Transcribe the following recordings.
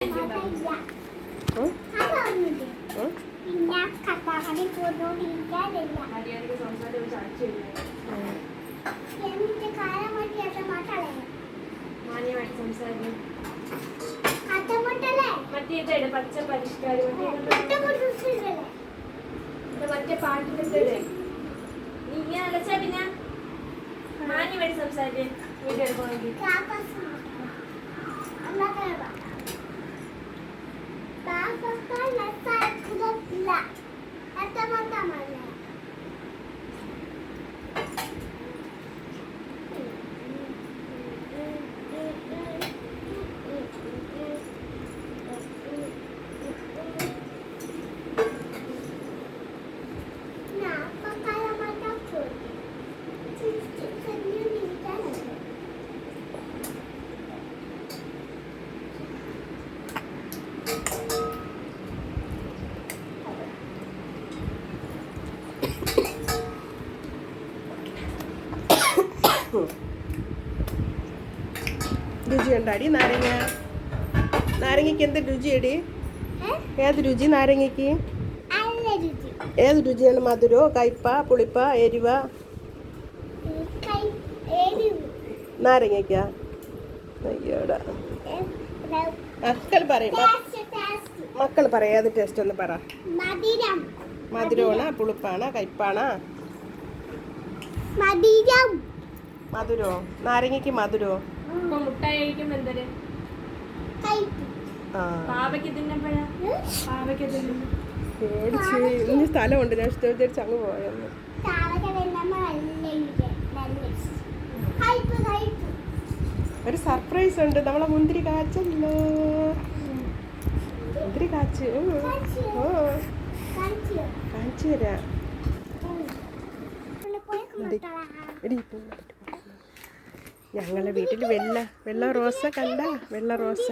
പച്ച പരിഷ്കാരം മറ്റേ പാട്ടിന്റെ നീ ഇങ്ങനെ അലച്ചാ പിന്നെ മാന്യ വേണ്ടി സംസാരിച്ചേ വീഡിയോ എടുക്കണമെങ്കിൽ രുചിയുണ്ടാടി നാരങ്ങ? നാരങ്ങയ്ക്ക് എന്ത് രുചിയടി? ഏത് രുചി നാരങ്ങയ്ക്ക്? ഏത് രുചിയാണ്? മധുരോ, കയ്പ, പുളിപ്പ, എരിവ? നാരങ്ങയ്ക്കാ? അയ്യോടാ, മക്കൾ പറയും ഏത് ടേസ്റ്റ് ഒന്ന് പറ. മധുരമാണോ, പുളിപ്പാണോ, കയ്പാണോ? മധുരോ? നാരങ്ങയ്ക്ക് മധുരോ? പേടിച്ച് ഇനി സ്ഥലമുണ്ട്, ഞാൻ വിചാരിച്ച് അങ്ങ് പോയെന്ന്. ഒരു സർപ്രൈസ് ഉണ്ട്, നമ്മളെ മുന്തിരി കാച്ചല്ലോ. മുന്തിരി കാച്ച് കാണിച്ചു തരാം. ഞങ്ങളെ വീട്ടിൽ വെള്ള റോസ കണ്ട? വെള്ള റോസ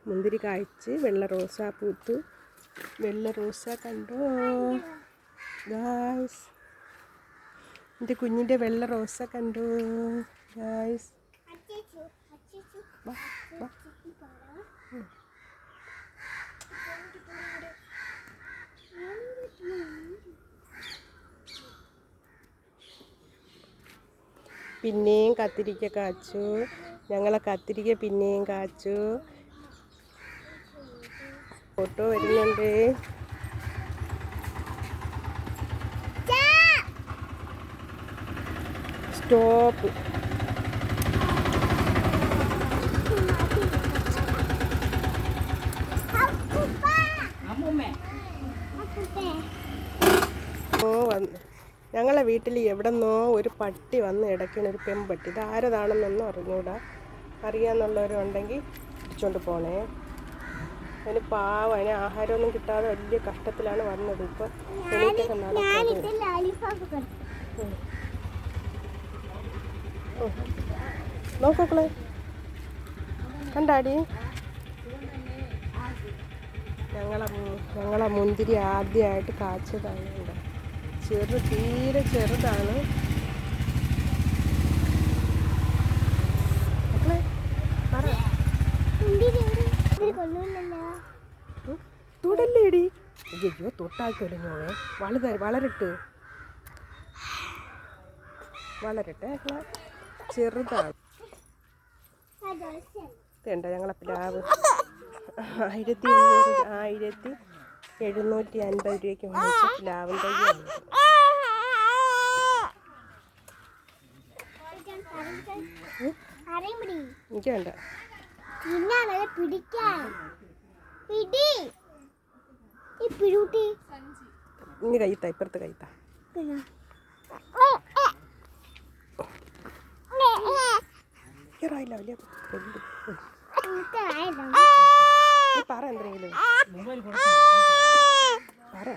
മുന്തിരി കായ്ച്ച് വെള്ള റോസ പൂത്തു. വെള്ള റോസ കണ്ടോ ഗായ്സ്? എൻ്റെ കുഞ്ഞിൻ്റെ വെള്ള റോസ കണ്ടോ ഗായ്സ്? പിന്നെയും കത്തിരിക്ക കാച്ചു. ഞങ്ങളെ കത്തിരിക്ക പിന്നെയും കാച്ചു. ഫോട്ടോ വരുന്നുണ്ട്. സ്റ്റോപ്പ്. ഞങ്ങളെ വീട്ടിൽ എവിടെന്നോ ഒരു പട്ടി വന്ന് ഇടയ്ക്കണ, ഒരു പെൺപട്ടി. ഇത് ആരതാണെന്നൊന്നും അറിഞ്ഞൂടാ. അറിയാമെന്നുള്ളവരുണ്ടെങ്കിൽ പിടിച്ചോണ്ട് പോണേ. അതിന് പാവം, അതിന് ആഹാരമൊന്നും കിട്ടാതെ വലിയ കഷ്ടത്തിലാണ് വന്നത്. ഇപ്പം എണീറ്റൊക്കെ നടക്കുന്നത്. നോക്കോക്കളെ കണ്ടാടി? ഞങ്ങളെ മുന്തിരി ആദ്യമായിട്ട് കാച്ചതാണ്. തീരെ ചെറുതാണ്. തുടല്ലേടി? അയ്യോ, തൊട്ടാൽ തൊലിഞ്ഞോളെ. വളരട്ടെ. ചെറുതാണ്. ഇതുണ്ട് ഞങ്ങളെ പ്ലാവ്. 1750 രൂപയ്ക്ക് വാങ്ങിച്ച പ്ലാവിൻ തൈയാണ്. എനിക്ക് വേണ്ട. ഇനി കയ്യത്താ, ഇപ്പുറത്ത് കയ്യത്താ. ായില്ല വലിയ പറ എന്തെങ്കിലും പറ.